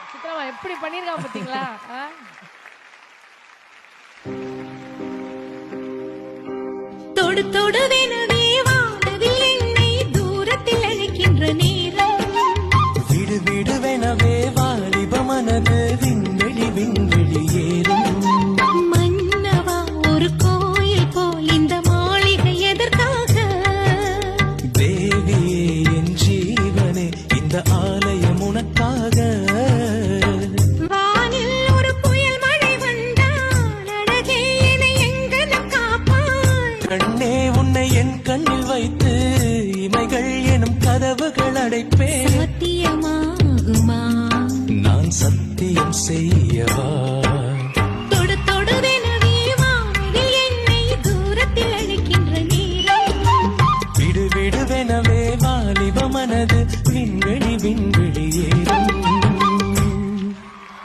சித்ராமா எப்படி பண்ணிருக்கான் பாத்தீங்களா? தொடு தொடு வேணவே வானவில் என்னை தூரத்தில் அழைக்கின்ற நேரம் விடு விடு வேணவே வாலிப மனது விண்வெளி விண்வெளி ஏறும் மன்னவா ஒரு கோயில் போல் இந்த மாளிகை எதற்காக தேவியே என் ஜீவனே இந்த ஆலயம் உனக்காக வானில் ஒரு புயல் மழை வந்தால் அழகே என்னை எங்கனம் காப்பாய் கண்ணே உன்னை என் கண்ணில் வைத்து இமைகள் எனும் கதவுகள் அடைப்பேன் சத்தியமாகுமா நான் சத்தியம் செய்யவா